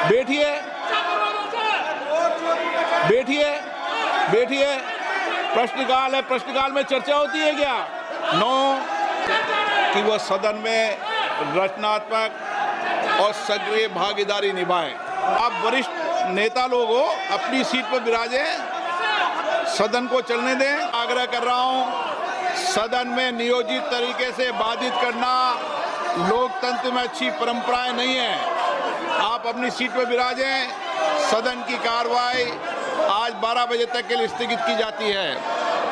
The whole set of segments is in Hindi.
बैठिए बैठिए बैठिए। प्रश्नकाल है, प्रश्नकाल में चर्चा होती है क्या? नो, कि वह सदन में रचनात्मक और सक्रिय भागीदारी निभाएं। आप वरिष्ठ नेता लोग हो, अपनी सीट पर विराजें, सदन को चलने दें। आग्रह कर रहा हूं, सदन में नियोजित तरीके से बाधित करना लोकतंत्र में अच्छी परंपराएं नहीं है। आप अपनी सीट पर विराजें। सदन की कार्रवाई आज 12 बजे तक के लिए स्थगित की जाती है।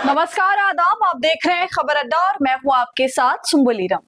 नमस्कार, आदाब। आप देख रहे हैं खबर अड्डा और मैं हूं आपके साथ सुम्बुली राम।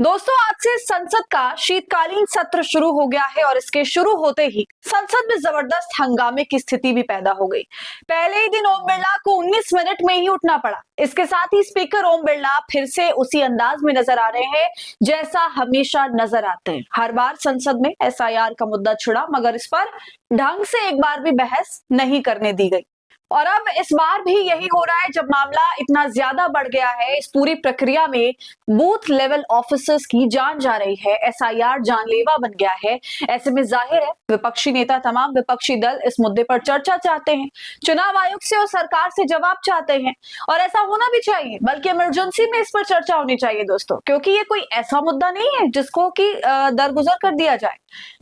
दोस्तों, आज से संसद का शीतकालीन सत्र शुरू हो गया है और इसके शुरू होते ही संसद में जबरदस्त हंगामे की स्थिति भी पैदा हो गई। पहले ही दिन ओम बिरला को 19 मिनट में ही उठना पड़ा। इसके साथ ही स्पीकर ओम बिरला फिर से उसी अंदाज में नजर आ रहे हैं जैसा हमेशा नजर आते हैं। हर बार संसद में एसआईआर का मुद्दा छिड़ा, मगर इस पर ढंग से एक बार भी बहस नहीं करने दी गई। और अब इस बार भी यही हो रहा है। जब मामला इतना ज्यादा बढ़ गया है, इस पूरी प्रक्रिया में बूथ लेवल ऑफिसर्स की जान जा रही है, एसआईआर जानलेवा बन गया है। ऐसे में जाहिर है विपक्षी नेता, तमाम विपक्षी दल इस मुद्दे पर चर्चा चाहते हैं, चुनाव आयोग से और सरकार से जवाब चाहते हैं। और ऐसा होना भी चाहिए, बल्कि इमरजेंसी में इस पर चर्चा होनी चाहिए दोस्तों, क्योंकि ये कोई ऐसा मुद्दा नहीं है जिसको कि दरगुजर कर दिया जाए।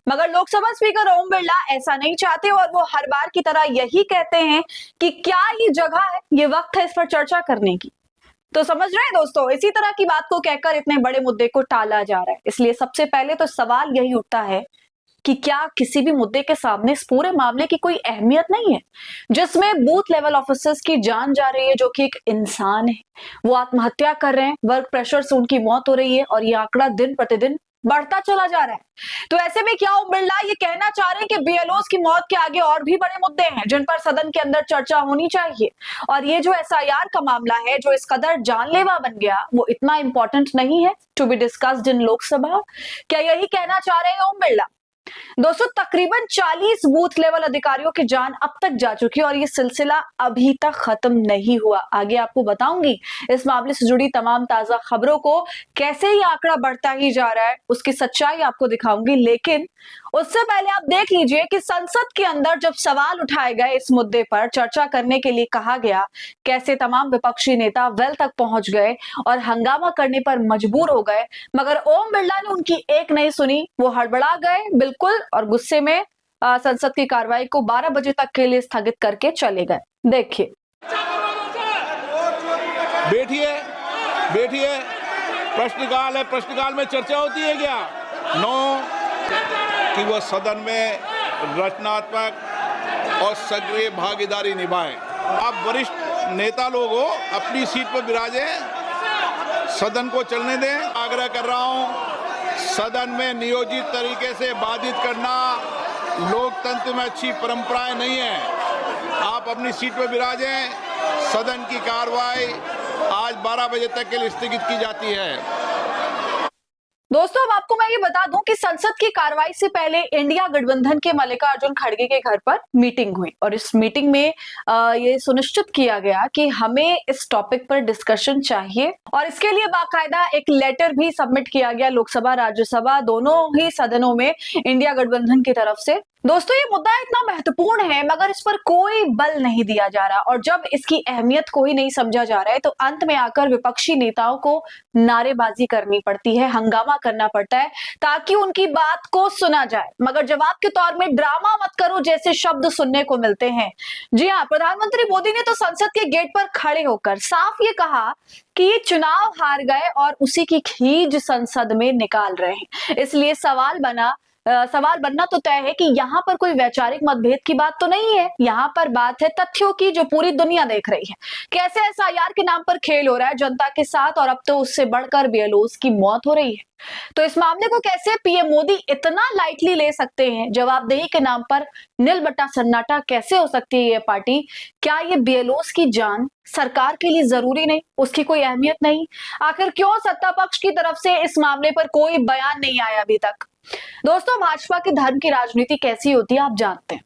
मगर लोकसभा स्पीकर ओम बिरला ऐसा नहीं चाहते और वो हर बार की तरह यही कहते हैं कि क्या ये जगह है, ये वक्त है इस पर चर्चा करने की। तो समझ रहे हैं दोस्तों, इसी तरह की बात को कहकर इतने बड़े मुद्दे को टाला जा रहा है। इसलिए सबसे पहले तो सवाल यही उठता है कि क्या किसी भी मुद्दे के सामने इस पूरे मामले की कोई अहमियत नहीं है, जिसमें बूथ लेवल ऑफिसर्स की जान जा रही है, जो कि एक इंसान है। वो आत्महत्या कर रहे हैं, वर्क प्रेशर से उनकी मौत हो रही है और ये आंकड़ा दिन प्रतिदिन बढ़ता चला जा रहा है। तो ऐसे में क्या ओम बिरला ये कहना चाह रहे हैं कि बीएलओस की मौत के आगे और भी बड़े मुद्दे हैं जिन पर सदन के अंदर चर्चा होनी चाहिए, और ये जो एसआईआर का मामला है जो इस कदर जानलेवा बन गया, वो इतना इंपॉर्टेंट नहीं है to be discussed in Lok Sabha? क्या यही कहना चाह रहे हैं ओम बिरला? दोस्तों, तकरीबन 40 बूथ लेवल अधिकारियों की जान अब तक जा चुकी है और ये सिलसिला अभी तक खत्म नहीं हुआ। आगे आपको बताऊंगी इस मामले से जुड़ी तमाम ताजा खबरों को, कैसे ये आंकड़ा बढ़ता ही जा रहा है, उसकी सच्चाई आपको दिखाऊंगी। लेकिन उससे पहले आप देख लीजिए कि संसद के अंदर जब सवाल उठाए गए, इस मुद्दे पर चर्चा करने के लिए कहा गया, कैसे तमाम विपक्षी नेता वेल तक पहुंच गए और हंगामा करने पर मजबूर हो गए। मगर ओम बिरला ने उनकी एक नहीं सुनी, वो हड़बड़ा गए बिल्कुल और गुस्से में संसद की कार्रवाई को 12 बजे तक के लिए स्थगित करके चले गए। देखिए। बैठिए बैठिए। प्रश्नकाल है, प्रश्नकाल में चर्चा होती है क्या? नो, कि वह सदन में रचनात्मक और सक्रिय भागीदारी निभाएं। आप वरिष्ठ नेता लोग हो, अपनी सीट पर विराजें, सदन को चलने दें। आग्रह कर रहा हूं, सदन में नियोजित तरीके से बाधित करना लोकतंत्र में अच्छी परंपराएं नहीं है। आप अपनी सीट पर विराजें। सदन की कार्रवाई आज 12 बजे तक के लिए स्थगित की जाती है। दोस्तों, अब आपको मैं ये बता दूं कि संसद की कार्रवाई से पहले इंडिया गठबंधन के मल्लिकार्जुन खड़गे के घर पर मीटिंग हुई और इस मीटिंग में ये सुनिश्चित किया गया कि हमें इस टॉपिक पर डिस्कशन चाहिए और इसके लिए बाकायदा एक लेटर भी सबमिट किया गया लोकसभा राज्यसभा दोनों ही सदनों में इंडिया गठबंधन की तरफ से। दोस्तों, ये मुद्दा इतना महत्वपूर्ण है मगर इस पर कोई बल नहीं दिया जा रहा और जब इसकी अहमियत को ही नहीं समझा जा रहा है तो अंत में आकर विपक्षी नेताओं को नारेबाजी करनी पड़ती है, हंगामा करना पड़ता है ताकि उनकी बात को सुना जाए। मगर जवाब के तौर में ड्रामा मत करो जैसे शब्द सुनने को मिलते हैं। जी हाँ, प्रधानमंत्री मोदी ने तो संसद के गेट पर खड़े होकर साफ ये कहा कि ये चुनाव हार गए और उसी की खींच संसद में निकाल रहे हैं। इसलिए सवाल बनना तो तय है कि यहाँ पर कोई वैचारिक मतभेद की बात तो नहीं है, यहाँ पर बात है तथ्यों की जो पूरी दुनिया देख रही है। कैसे एसआईआर के नाम पर खेल हो रहा है जनता के साथ और अब तो उससे बढ़कर बीएलओस की मौत हो रही है। तो इस मामले को कैसे पीएम मोदी इतना लाइटली ले सकते हैं? जवाबदेही के नाम पर नील बट्टा सन्नाटा कैसे हो सकती है ये पार्टी? क्या ये बीएलओस की जान सरकार के लिए जरूरी नहीं, उसकी कोई अहमियत नहीं? आखिर क्यों सत्ता पक्ष की तरफ से इस मामले पर कोई बयान नहीं आया अभी तक? दोस्तों, भाजपा की धर्म की राजनीति कैसी होती है आप जानते हैं,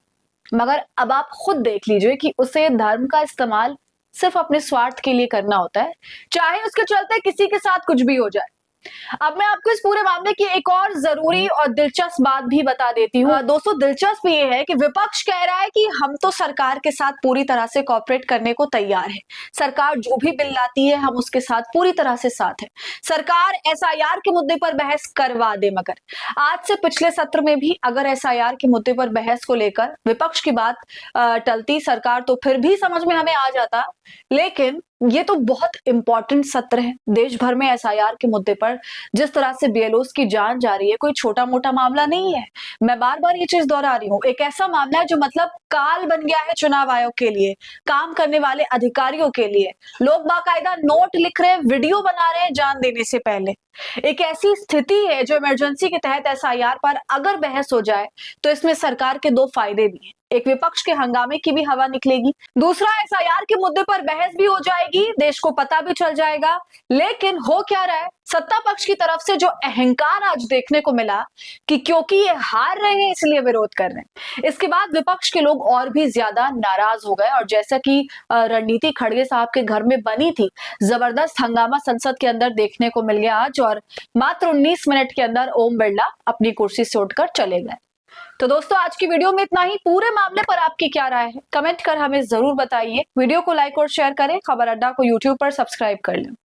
मगर अब आप खुद देख लीजिए कि उसे धर्म का इस्तेमाल सिर्फ अपने स्वार्थ के लिए करना होता है, चाहे उसके चलते किसी के साथ कुछ भी हो जाए। अब मैं आपको इस पूरे मामले की एक और जरूरी और दिलचस्प बात भी बता देती हूँ। दोस्तों, दिलचस्प ये है कि विपक्ष कह रहा है कि हम तो सरकार के साथ पूरी तरह से कॉपरेट करने को तैयार है, सरकार जो भी बिल लाती है हम उसके साथ पूरी तरह से साथ है, सरकार एसआईआर के मुद्दे पर बहस करवा दे। मगर आज से पिछले सत्र में भी अगर एसआईआर के मुद्दे पर बहस को लेकर विपक्ष की बात टलती सरकार तो फिर भी समझ में हमें आ जाता। लेकिन ये तो बहुत इंपॉर्टेंट सत्र है। देश भर में एसआईआर के मुद्दे पर जिस तरह से बीएलओस की जान जा रही है, कोई छोटा मोटा मामला नहीं है। मैं बार बार ये चीज दोहरा रही हूँ, एक ऐसा मामला है जो मतलब काल बन गया है चुनाव आयोग के लिए, काम करने वाले अधिकारियों के लिए। लोग बाकायदा नोट लिख रहे हैं, वीडियो बना रहे हैं जान देने से पहले। एक ऐसी स्थिति है जो इमरजेंसी के तहत एसआईआर पर अगर बहस हो जाए तो इसमें सरकार के दो फायदे भी हैं। एक, विपक्ष के हंगामे की भी हवा निकलेगी। दूसरा, एसआईआर के मुद्दे पर बहस भी हो जाएगी, देश को पता भी चल जाएगा। लेकिन हो क्या रहा है, सत्ता पक्ष की तरफ से जो अहंकार आज देखने को मिला कि क्योंकि ये हार रहे हैं इसलिए विरोध कर रहे हैं, इसके बाद विपक्ष के लोग और भी ज्यादा नाराज हो गए। और जैसा कि रणनीति खड़गे साहब के घर में बनी थी, जबरदस्त हंगामा संसद के अंदर देखने को मिल गया आज, और मात्र 19 मिनट के अंदर ओम बिरला अपनी कुर्सी से उठकर चले गए। तो दोस्तों, आज की वीडियो में इतना ही। पूरे मामले पर आपकी क्या राय है, कमेंट कर हमें जरूर बताइए। वीडियो को लाइक और शेयर करें। खबर अड्डा को यूट्यूब पर सब्सक्राइब कर लें।